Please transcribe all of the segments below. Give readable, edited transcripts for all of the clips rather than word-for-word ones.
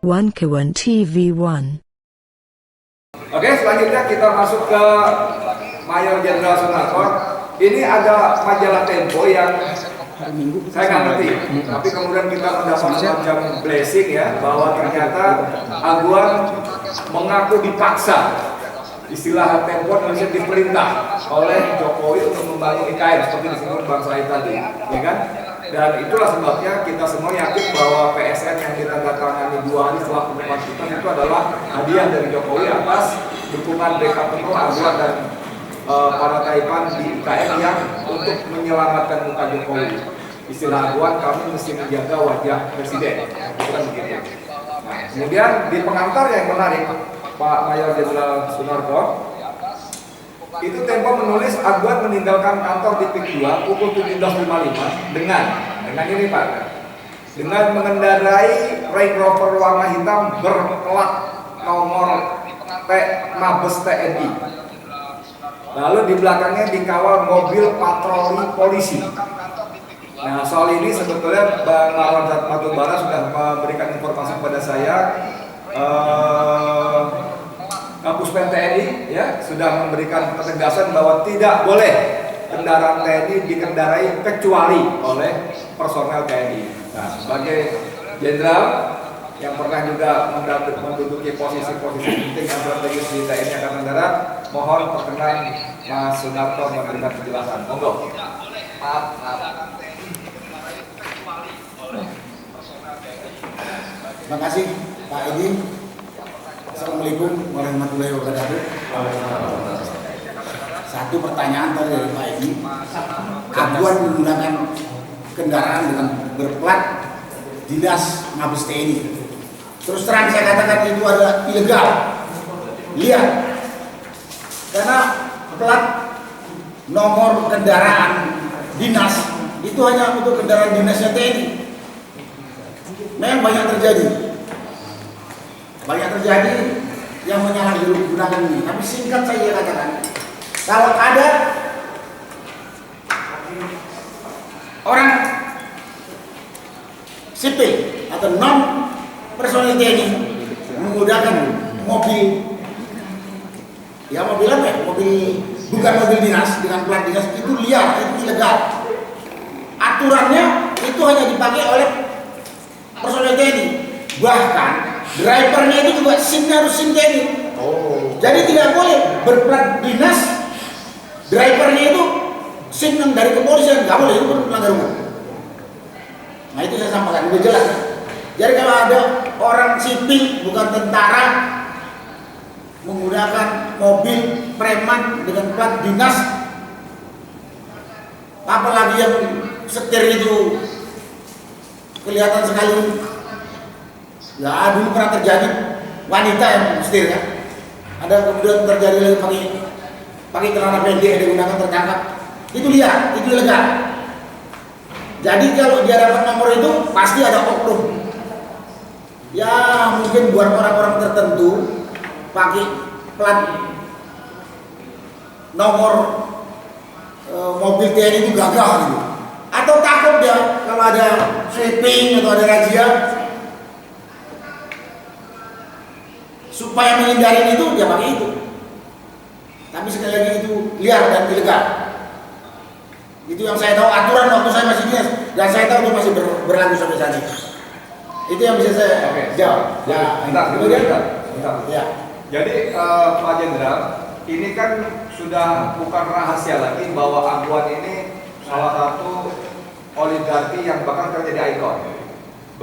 One Kawan TV1. Oke, selanjutnya kita masuk ke Mayor Jenderal Sunarko. Ini ada majalah Tempo yang saya nggak ngerti, tapi kemudian kita mendapat semacam blessing ya, bahwa ternyata Aguan mengaku dipaksa, istilah Tempo Indonesia diperintah oleh Jokowi untuk membangun IKN seperti disebut Bang Said tadi, ya kan? Dan itulah sebabnya kita semua yakin bahwa PSN yang kita datangani 2 hari setelah pengumuman kita itu adalah hadiah dari Jokowi atas dukungan backup penuh Aguan dan para Taipan di IKN yang untuk menyelamatkan muka Jokowi. Istilah Aguan, kami mesti menjaga wajah presiden, bukan begitu. Nah, kemudian di pengantar yang menarik, Pak Mayor Jenderal Sunarko, itu Tempo menulis Aguan meninggalkan kantor di PIK 2 pukul 17.55 dengan ini Pak, dengan mengendarai Range Rover warna hitam berplat nomor Mabes TNI. Lalu di belakangnya dikawal mobil patroli polisi. Nah, soal ini sebetulnya Bang Marwan Batubara sudah memberikan informasi kepada saya. Kapus Pen TNI ya sudah memberikan penegasan bahwa tidak boleh kendaraan TNI dikendarai kecuali oleh personel TNI. Nah, sebagai jenderal yang pernah juga menduduki posisi-posisi penting dan strategis di TNI Angkatan Darat, mohon perkenan Mas Sunarko memberikan penjelasan. Monggo. Maaf. Terima kasih Pak Edi. Assalamualaikum warahmatullahi wabarakatuh. Satu pertanyaan tadi dari Pak Edi. Aguan menggunakan kendaraan dengan berplat dinas Mabes TNI. Terus terang saya katakan itu adalah ilegal. Lihat, karena plat nomor kendaraan dinas itu hanya untuk kendaraan dinasnya TNI. Memang banyak terjadi yang menyalahgunakan ini. Tapi singkat saya katakan, kalau ada orang sipil atau non personil TNI menggunakan mobil, ya mobil apa ya? Bukan mobil dinas dengan plat dinas, itu liar, itu ilegal. Aturannya itu hanya dipakai oleh personil TNI. Bahkan drivernya itu juga SIM-nya harus SIM TNI. Jadi tidak boleh berplat dinas, drivernya itu SIM yang dari kepolisian, nggak boleh, itu melanggar hukum. Nah itu saya sampaikan, udah jelas. Jadi kalau ada orang sipil bukan tentara menggunakan mobil preman dengan plat dinas, apalagi yang setir itu kelihatan sekali. Ya dulu pernah terjadi wanita yang setir kan. Ada kemudian terjadi lagi pakai celana pendek digunakan tertangkap. Itu liar, itu ilegal. Jadi kalau dia dapat nomor itu pasti ada oknum. Ya mungkin buat orang-orang tertentu pakai plat nomor mobil TNI itu gagah gitu. Atau takut dia kalau ada sweeping atau ada razia, supaya menghindari itu dia pakai itu. Tapi sekali lagi itu liar dan ilegal. Itu yang saya tahu aturan waktu saya masih dinas, dan saya tahu itu masih berlaku sampai saat ini. Itu yang bisa saya jawab. Ya, Bentar. Ya. Jadi Pak Jenderal, ini kan sudah bukan rahasia lagi bahwa Aguan ini salah satu oligarki yang bahkan terjadi ikon.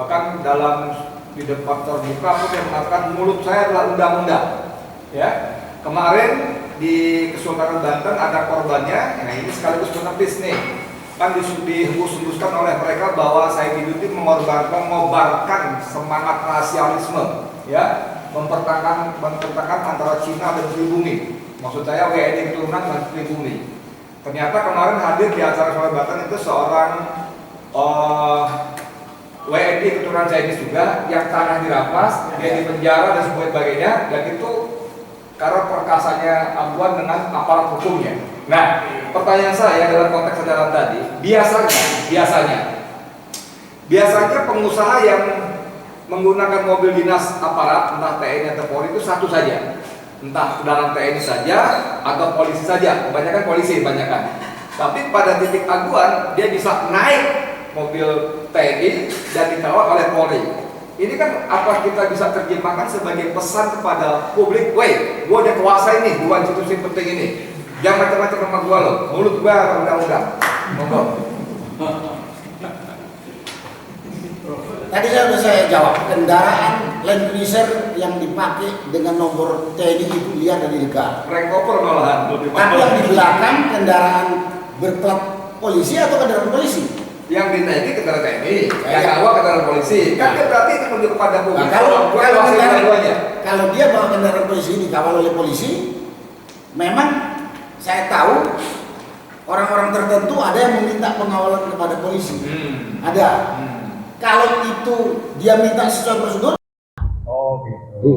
Bahkan dalam di depan terbuka pun yang mengatakan mulut saya adalah undang-undang. Ya, kemarin di Kesultanan Banten ada korbannya. Nah ini sekaligus menepis nih, kan dihembus-hembuskan oleh mereka bahwa saya Saidudin mengobarkan semangat rasialisme, ya, mempertentangkan antara Cina dan pribumi. Maksud saya WNI keturunan dan pribumi. Ternyata kemarin hadir di acara Kesultanan Banten itu seorang WNI keturunan Chinese juga yang tanah dirampas, dia dipenjara dan sebagainya, dan itu karena perkasanya Aguan dengan aparat hukumnya. Nah, pertanyaan saya dalam konteks saudara tadi, biasanya pengusaha yang menggunakan mobil dinas aparat, entah TNI atau Polri itu satu saja, entah kendaraan TNI saja atau polisi saja, kebanyakan polisi kebanyakan. Tapi pada titik aduan dia bisa naik mobil TNI dan dikawal oleh Polri. Ini kan apa kita bisa terjemahkan sebagai pesan kepada publik, woi, gua udah kuasa ini, dua institusi penting ini, jangan macam-macam sama gua loh, mulut gua undang-undang. Monggo. Tadi saya jawab, kendaraan Land Cruiser yang dipakai dengan nomor TNI itu liar dan ilegal. Rank over malahan. Tapi yang di belakang kendaraan berplat polisi atau kendaraan polisi? Yang dinaiki kendaraan TNI, yang awal kendaraan polisi. Kan dia berarti itu menunjuk kepada publik. Nah, kalau dia bawa kendaraan polisi dikawal oleh polisi, memang saya tahu orang-orang tertentu ada yang meminta pengawalan kepada polisi. Ada. Kalau itu dia minta sesuai prosedur,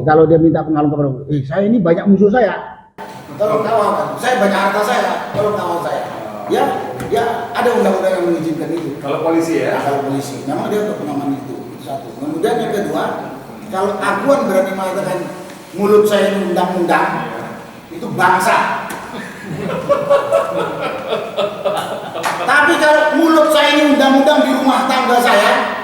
kalau dia minta pengawalan kepada polisi, saya ini banyak musuh saya, tolong kawal, saya banyak harta saya, tolong kawal saya. Ya ada undang-undang yang mengizinkan itu. Kalau polisi ya? Kalau polisi, memang dia untuk pengaman itu satu. Kemudian yang kedua, kalau aguan berani mengatakan mulut saya ini undang-undang, itu bangsa. Tapi kalau mulut saya ini undang-undang di rumah tangga saya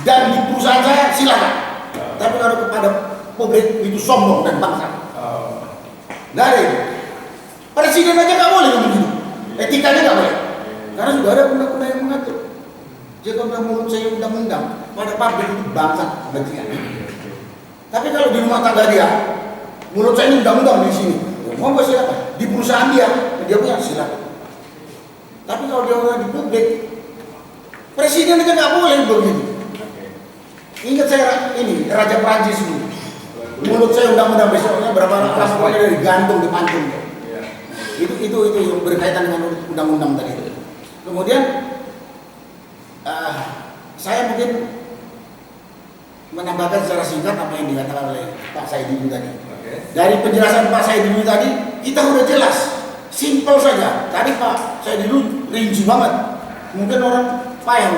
dan di perusahaan saya, silakan. Tapi kalau kepada publik itu sombong dan bangsa. Nggak ada itu. Presiden aja nggak boleh ngomong gitu. Etikanya nggak boleh. Karena sudah ada undang-undang yang mengatur. Jika mulut saya undang-undang, pada publik itu bangsa. Tapi kalau di rumah tangga dia, mulut saya ini undang-undang di sini. Mau nggak silakan. Di perusahaan dia punya silakan. Tapi kalau dia udah di publik, presiden aja nggak boleh begitu. Ingat saya ini Raja Prancis dulu. Mulut saya undang-undang, besoknya berapa lama dia digantung, dipancung. Itu yang berkaitan dengan undang-undang tadi itu. Kemudian saya mungkin menambahkan secara singkat apa yang dikatakan oleh Pak Saidini tadi. Dari penjelasan Pak Saidini tadi, kita udah jelas, simpel saja. Tadi Pak Saidini rinci banget. Mungkin orang payah.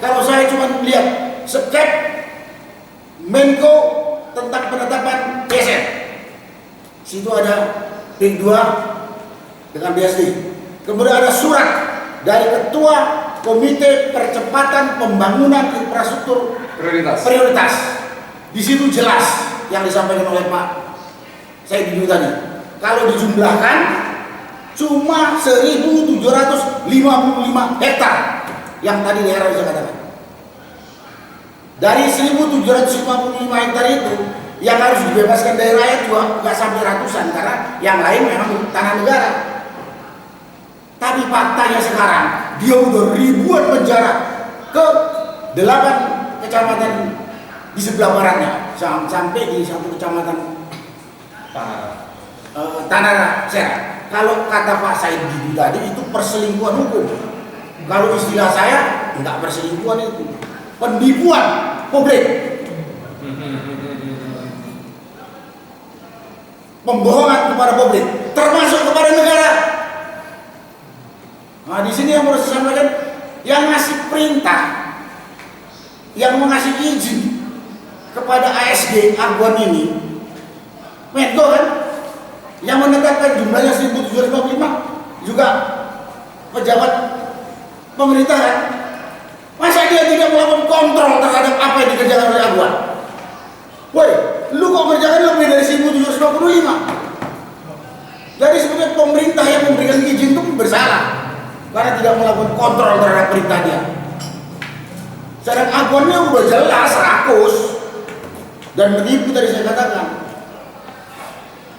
Kalau saya cuma lihat skep Menko tentang penetapan PSN, situ ada P2 dengan BSD. Kemudian ada surat dari Ketua Komite Percepatan Pembangunan Infrastruktur Prioritas. Di situ jelas yang disampaikan oleh Pak Saidini tadi. Kalau dijumlahkan cuma 1.755 hektar yang tadi daerah bisa katakan. Dari 1.755 hektar itu yang harus dibebaskan dari rakyat juga nggak sampai ratusan, karena yang lain memang tanah negara. Tapi faktanya sekarang dia udah ribuan penjara ke 8 kecamatan di sebelah baratnya, sampai di satu kecamatan Tanah Serang. Kalau kata Pak Saidini tadi itu perselingkuhan hukum. Kalau istilah saya enggak perselingkuhan, itu penipuan publik, pembohongan kepada publik, termasuk kepada negara. Nah, di sini yang harus disampaikan, yang ngasih perintah, yang mengasih izin kepada ASG Aguan ini, Menko kan, yang menetapkan jumlahnya 1.755 juga pejabat pemerintahan. Masa dia tidak melakukan kontrol terhadap apa yang dikerjakan oleh Aguan? Woi, lu kok kerjakan lebih dari 1.755? Jadi sebetulnya pemerintah yang memberikan izin itu bersalah karena tidak melakukan kontrol terhadap perintah dia. Sedang Aguannya udah jelas rakus dan menipu, tadi saya katakan.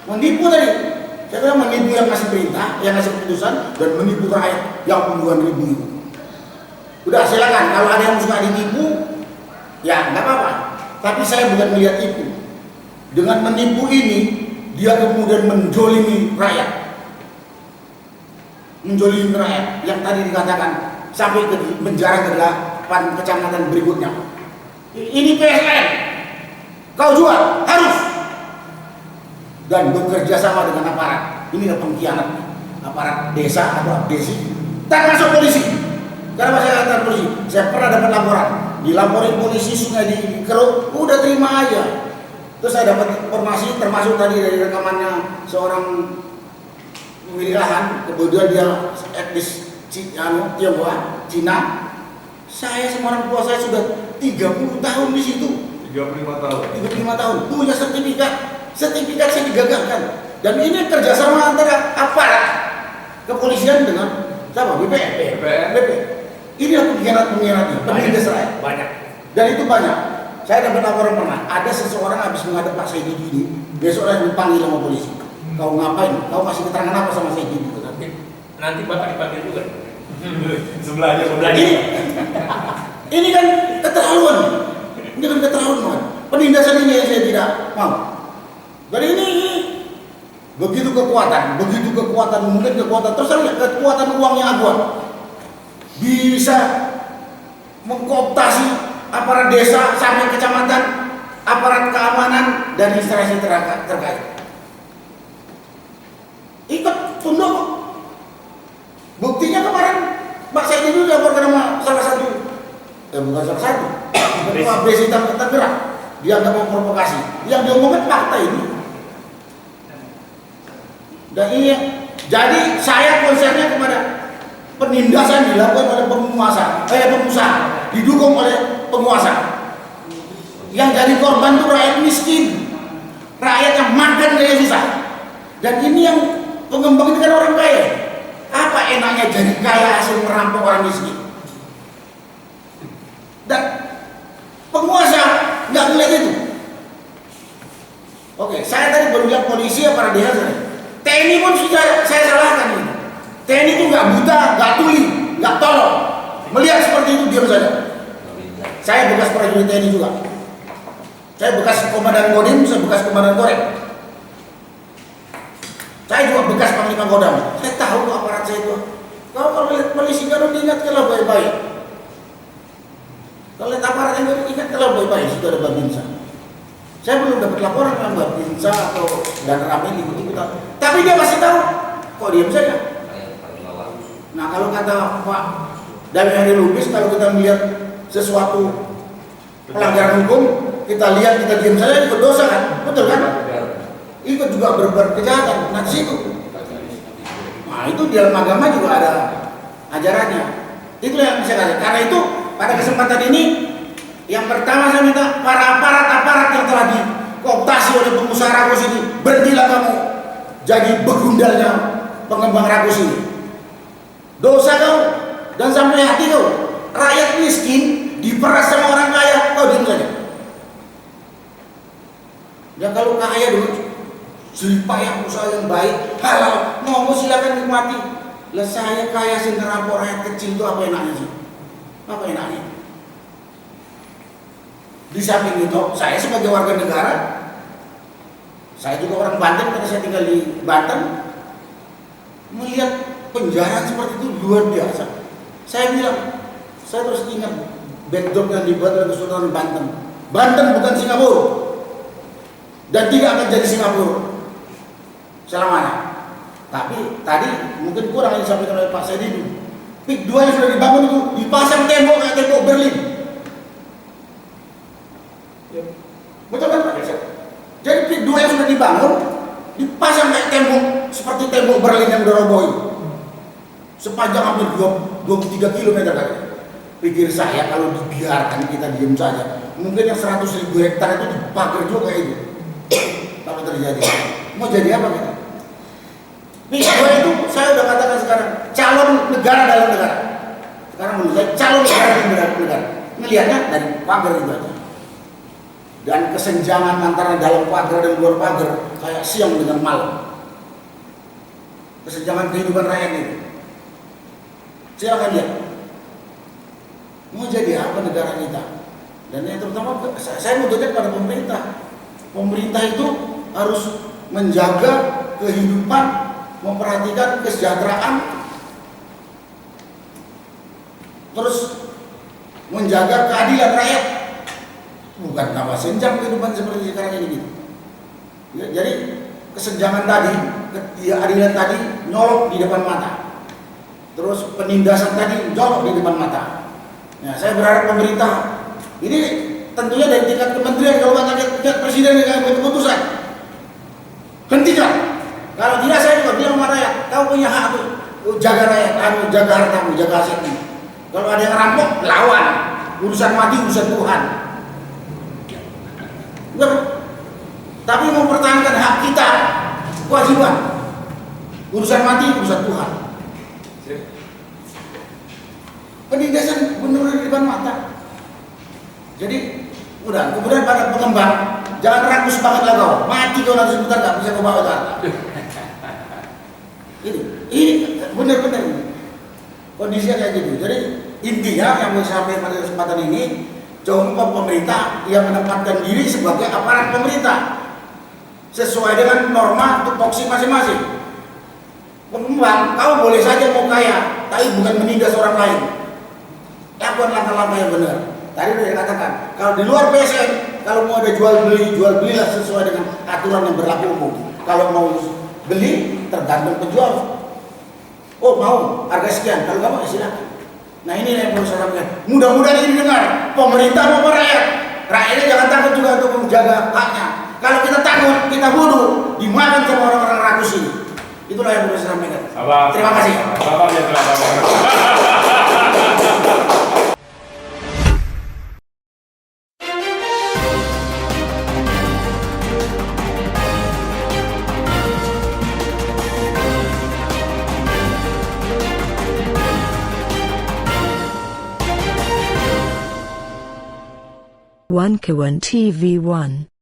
Menipu tadi, saya kira menipu yang kasih perintah, yang kasih keputusan, dan menipu rakyat yang puluhan ribu itu. Udah silakan, kalau ada yang suka ditipu, ya nggak apa-apa. Tapi saya bukan melihat itu. Dengan menipu ini, dia kemudian menjolimi rakyat. Menjolimi rakyat yang tadi dikatakan sampai ke penjara ke 8 kecamatan berikutnya. Ini PSN, kau jual, harus. Dan bekerja sama dengan aparat. Ini adalah pengkhianat aparat desa atau desi, termasuk polisi. Karena saya katakan polisi, saya pernah dapat laporan dilaporin polisi sungai dikeruk, udah terima aja. Terus saya dapat informasi termasuk tadi dari rekamannya seorang pemilik lahan, kemudian dia etnis Tionghoa, Cina. Saya sama orang tua saya sudah 30 tahun di situ. 35 tahun. 35 tahun punya sertifikat saya digagalkan. Dan ini kerjasama antara aparat kepolisian dengan sama BPN. Ini pengkhianatnya, penindas rakyat. Banyak. Dan itu banyak. Saya dapat laporan pernah, ada seseorang habis menghadap Pak Saidi ini, besok yang dipanggil sama polisi. Kau ngapain? Kau kasih keterangan apa sama Saidi? Nanti Bapak dipanggil juga. Sebelahnya. Ini kan keterlaluan. Ini kan keterlaluan. Penindasan ini yang saya tidak mau. Jadi ini begitu kekuatan, mungkin kekuatan terus lihat kekuatan uangnya Aguan bisa mengkooptasi aparat desa sampai kecamatan, aparat keamanan dan instansi terkait. Ikut tunduk. Buktinya kemarin Pak Said itu dilaporkan sama salah satu, bukan salah satu, ketua BSI Tangerang, dia nggak mau provokasi. Yang diomongkan fakta ini. Dan ini, jadi saya konsernya kepada penindasan dilakukan oleh pengusaha, didukung oleh penguasa. Yang jadi korban itu rakyat miskin, rakyat yang makan gaya susah. Dan ini yang pengembang ini kan orang kaya. Apa enaknya jadi kaya hasil merampok orang miskin? Dan penguasa nggak ngeliat itu. Oke, saya tadi baru lihat polisi apa desa. TNI pun sudah saya salahkan ini. TNI itu nggak buta, nggak tuli, nggak tolong. Melihat seperti itu diam saja. Saya bekas prajurit TNI juga. Saya bekas komandan Kodim, saya bekas komandan Korem. Saya juga bekas panglima Kodam. Saya tahu aparat saya itu. Kalau lihat polisi kan diingatkanlah baik-baik. Kalau lihat aparat yang ingatkanlah baik-baik. Sudah ada Babinsa. Saya belum dapat laporan dengan Babinsa atau dan Ramil ikut-ikutan. Tapi dia masih tahu. Kok diam saja? Nah kalau kata Pak Dami Hari Lubis, kalau kita melihat sesuatu pelanggaran hukum, kita lihat, kita diam saja, ikut dosa kan? Betul kan? Ikut juga berbuat kejahatan. Nah situ. Nah itu di dalam agama juga ada ajarannya. Itu yang saya katakan. Karena itu pada kesempatan ini, yang pertama saya minta para aparat yang telah dikooptasi oleh pengusaha rakus ini, berhentilah kamu jadi begundalnya pengembang rakus ini. Dosa kau dan sampai hati kau. Rakyat miskin diperas sama orang kaya, kau diam saja. Ya kalau kaya dulu payah usaha yang baik, halal, mau silakan nikmati. Lah saya kaya sih ngerampok rakyat kecil itu apa enaknya sih? Apa enaknya? Di samping itu, saya sebagai warga negara, saya juga orang Banten karena saya tinggal di Banten, melihat penjara seperti itu luar biasa. Saya bilang, saya terus ingat backdrop yang dibuat oleh Kesultanan Banten. Banten bukan Singapura dan tidak akan jadi Singapura selamanya. Tapi tadi mungkin kurang yang disampaikan oleh Pak Saidi. PIK 2 yang sudah dibangun itu dipasang tembok kayak tembok Berlin. Betul kan Pak? Jadi PIK 2 yang sudah dibangun dipasang kayak tembok seperti tembok Berlin yang udah roboh itu. Sepanjang hampir 23 km kan. Pikir saya kalau dibiarkan kita diam saja, mungkin yang 100.000 hektar itu dipagar juga kayak itu. Kalau terjadi, mau jadi apa kita? PIK 2 itu saya udah katakan sekarang calon negara dalam negara. Sekarang menurut saya calon negara dalam negara. Melihatnya dari pagar itu aja. Dan kesenjangan antara dalam pagar dan luar pagar kayak siang dengan malam. Kesenjangan kehidupan rakyat itu. Silakan lihat. Mau jadi apa negara kita? Dan yang terutama saya menuntutkan pada pemerintah. Pemerintah itu harus menjaga kehidupan, memperhatikan kesejahteraan, terus menjaga keadilan rakyat. Bukan tambah senjang kehidupan seperti sekarang ini gitu. Ya, jadi kesenjangan tadi, ketidakadilan tadi nyolok di depan mata. Terus penindasan tadi nyolok di depan mata. Ya, saya berharap pemerintah Ini tentunya dari tingkat kementerian, kalau nggak tingkat presiden yang ambil keputusan. Hentikan. Kalau tidak saya juga bilang sama rakyat, kau punya hak tuh jaga rakyat, jaga hartamu, jaga asetmu. Kalau ada yang rampok, lawan. Urusan mati, urusan Tuhan. Enggak. Tapi mempertahankan hak kita, kewajiban. Urusan mati, urusan Tuhan. Penindasan benar di depan mata. Jadi, udah. Kemudian pada pengembang, jangan rakus banget lah kau. Mati kau nanti sebentar nggak bisa kau bawa harta. Ini benar-benar kondisinya kayak gitu. Jadi intinya yang mau sampaikan pada kesempatan ini, coba pemerintah yang menempatkan diri sebagai aparat pemerintah sesuai dengan norma tupoksi masing-masing. Pengembang, kau boleh saja mau kaya, tapi bukan menindas orang lain. Lakukan langkah-langkah yang benar. Tadi sudah dikatakan, kalau di luar PSN, kalau mau ada jual belilah sesuai dengan aturan yang berlaku umum. Kalau mau beli, tergantung penjual. Oh mau harga sekian, kalau nggak mau silakan. Nah ini yang perlu saya sampaikan. Mudah-mudahan ini didengar pemerintah maupun rakyat. Rakyatnya jangan takut juga untuk menjaga haknya. Kalau kita takut, kita bodoh, dimakan sama orang-orang rakus ini. Itulah yang perlu saya sampaikan. Terima kasih. One Kawan TV 1